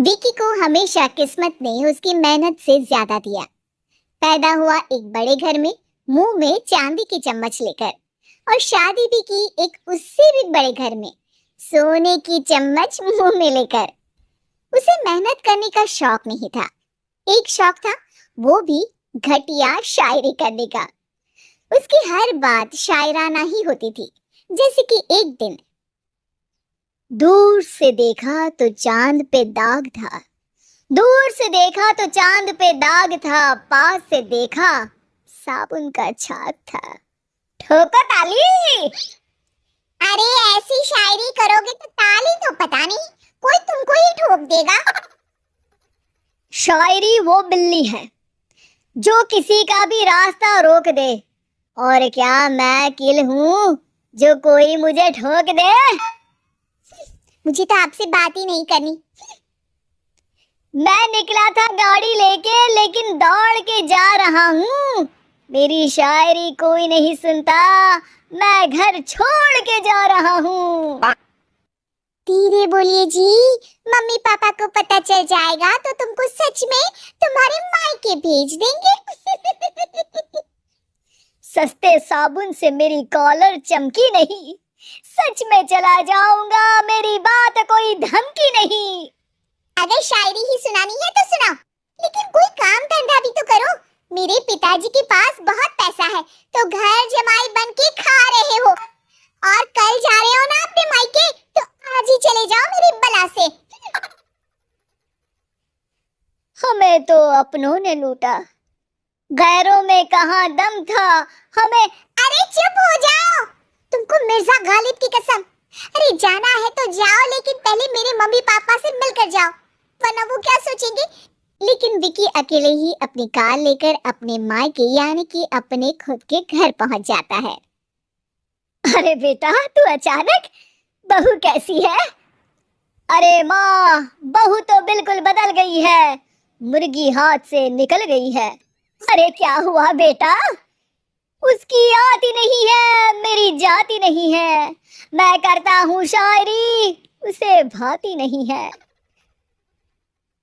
विकी को हमेशा किस्मत ने उसकी मेहनत से ज्यादा दिया। पैदा हुआ एक बड़े घर में, मुंह में चांदी की चम्मच लेकर, और शादी भी की एक उससे भी बड़े घर में, सोने की चम्मच मुंह में लेकर। उसे मेहनत करने का शौक नहीं था। एक शौक था, वो भी घटिया शायरी करने का। उसकी हर बात शायराना ही होती थी। जैसे कि एक दिन, दूर से देखा तो चांद पे दाग था, दूर से देखा तो चांद पे दाग था, पास से देखा साबुन का छाग था। ठोको ताली। अरे ऐसी शायरी करोगे तो ताली तो पता नहीं, कोई तुमको ही ठोक देगा। शायरी वो बिल्ली है जो किसी का भी रास्ता रोक दे, और क्या मैं किल हूँ जो कोई मुझे ठोक दे। मुझे तो आपसे बात ही नहीं करनी। मैं निकला था गाड़ी लेके, लेकिन दौड़ के जा रहा हूँ। मेरी शायरी कोई नहीं सुनता, मैं घर छोड़ के जा रहा हूँ। धीरे बोलिए जी, मम्मी पापा को पता चल जाएगा तो तुमको सच में तुम्हारे मायके भेज देंगे। सस्ते साबुन से मेरी कॉलर चमकी नहीं, सच में चला जाऊंगा, मेरी बात कोई धमकी नहीं। अगर शायरी ही सुनानी है तो सुनाओ, लेकिन कोई काम धंधा भी तो करो। मेरे पिताजी के पास बहुत पैसा है, तो घर जमाई बन के खा रहे हो, और कल जा रहे हो ना अपने मायके, तो आज ही चले जाओ मेरी बला से। हमें तो अपनों ने लूटा, गैरों में कहाँ दम था हमें। अरे चुप हो जाओ, तुमको मिर्जा गालिब की कसम। अरे जाना है तो जाओ, लेकिन पहले मेरे मम्मी पापा से मिलकर जाओ, वरना वो क्या सोचेंगे। लेकिन विकी अकेले ही अपनी कार लेकर अपने मायके यानी कि अपने खुद के घर पहुंच जाता है। अरे बेटा, तू अचानक, बहू कैसी है? अरे माँ, बहू तो बिल्कुल बदल गई है, मुर्गी हाथ से निकल गई है। अरे क्या हुआ बेटा? उसकी आती नहीं है, मेरी जाती नहीं है। मैं करता हूँ शायरी, उसे भाती नहीं है।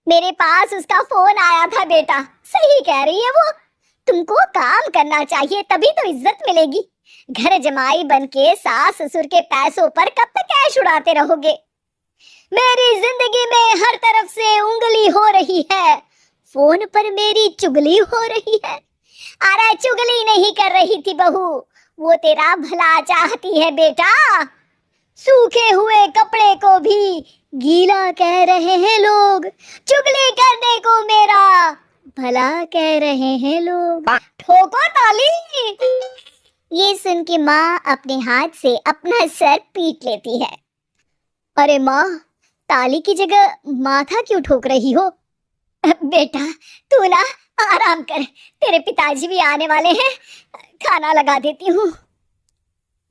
मेरे पास उसका फोन आया था बेटा, सही कह रही है वो। तुमको काम करना चाहिए, तभी तो इज्जत मिलेगी। घर जमाई बनके सास ससुर के पैसों पर कब तक ऐश उड़ाते रहोगे? मेरी जिंदगी में हर तरफ से उंगली हो रही है, फोन पर मेरी चुगली हो रही है। अरे चुगली नहीं कर रही थी बहू, वो तेरा भला चाहती है बेटा। सूखे हुए कपड़े को भी गीला कह रहे हैं लोग, चुगली करने को मेरा भला कह रहे हैं लोग। ठोको ताली। ये सुन के माँ अपने हाथ से अपना सर पीट लेती है। अरे माँ, ताली की जगह माथा क्यों ठोक रही हो? बेटा तू ना आराम कर, तेरे पिताजी भी आने वाले हैं, खाना लगा देती हूँ।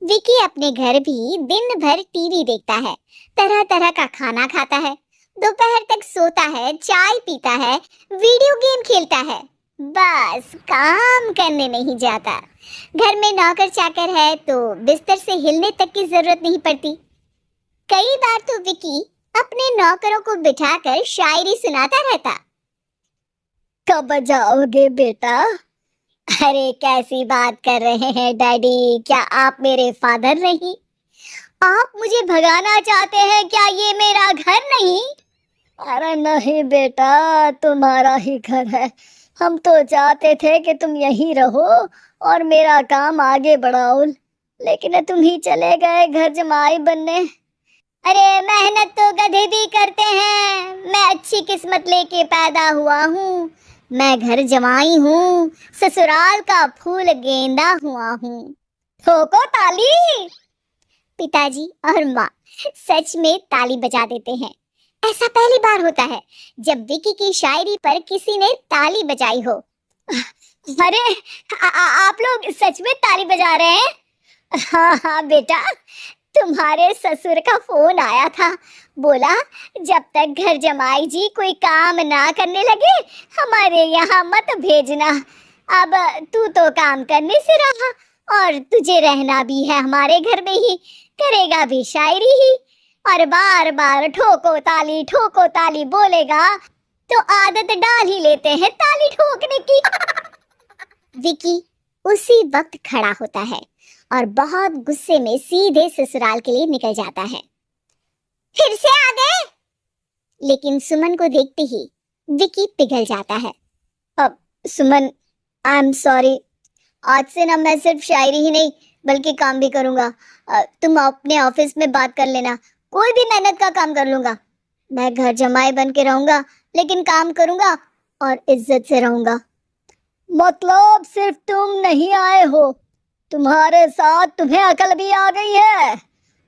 विकी अपने घर भी दिन भर टीवी देखता है, तरह तरह का खाना खाता है, दोपहर तक सोता है, चाय पीता है, वीडियो गेम खेलता है, बस काम करने नहीं जाता। घर में नौकर चाकर है तो बिस्तर से हिलने तक की जरूरत नहीं पड़ती। कई बार तो विकी अपने नौकरों को बिठाकर शायरी सुनाता रहता। कब जाओगे बेटा? अरे कैसी बात कर रहे हैं डैडी, क्या आप मेरे फादर नहीं? आप मुझे भगाना चाहते हैं क्या? ये मेरा घर नहीं। अरे नहीं बेटा, तुम्हारा ही घर है। हम तो चाहते थे कि तुम यहीं रहो और मेरा काम आगे बढ़ाओ, लेकिन तुम ही चले गए घर जमाई बनने। अरे मेहनत तो गधे भी करते हैं, मैं अच्छी किस्मत लेके पैदा हुआ हूँ, मैं घर जमाई हूँ, ससुराल का फूल गेंदा हुआ हूँ। ठोको ताली। पिताजी और माँ सच में ताली बजा देते हैं। ऐसा पहली बार होता है जब विकी की शायरी पर किसी ने ताली बजाई हो। अरे आप लोग सच में ताली बजा रहे हैं? हाँ हाँ बेटा, तुम्हारे ससुर का फोन आया था, बोला जब तक घर जमाई जी कोई काम ना करने लगे हमारे यहाँ मत भेजना। अब तू तो काम करने से रहा और तुझे रहना भी है हमारे घर में ही, करेगा भी शायरी ही, और बार बार ठोको ताली बोलेगा तो आदत डाल ही लेते हैं ताली ठोकने की। विकी उसी वक्त खड़ा होता है और बहुत गुस्से में सीधे ससुराल के लिए निकल जाता है। फिर से आ गए? लेकिन सुमन को देखते ही विकी पिघल जाता है। अब सुमन, आई एम सॉरी, आज से ना मैं सिर्फ शायरी ही नहीं बल्कि काम भी करूंगा। तुम अपने ऑफिस में बात कर लेना, कोई भी मेहनत का काम कर लूंगा। मैं घर जमाई बन के रहूंगा लेकिन काम करूंगा और इज्जत से रहूंगा। मतलब सिर्फ तुम नहीं आए हो, तुम्हारे साथ तुम्हें अकल भी आ गई है।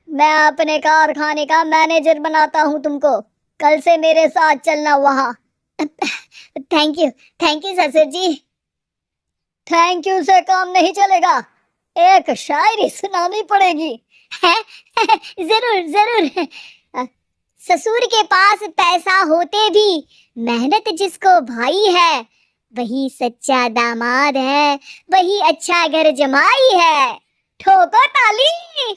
मैं अपने कारखाने का मैनेजर बनाता हूँ तुमको, कल से मेरे साथ चलना वहां। थैंक यू ससुर जी। थैंक यू से काम नहीं चलेगा, एक शायरी सुनानी पड़ेगी। है? जरूर जरूर। ससुर के पास पैसा होते भी मेहनत जिसको भाई है, वही सच्चा दामाद है, वही अच्छा घर जमाई है। ठोको ताली।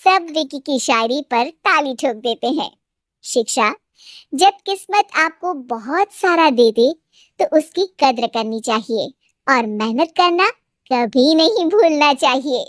सब विकी की शायरी पर ताली ठोक देते हैं। शिक्षा, जब किस्मत आपको बहुत सारा दे दे तो उसकी कद्र करनी चाहिए और मेहनत करना कभी नहीं भूलना चाहिए।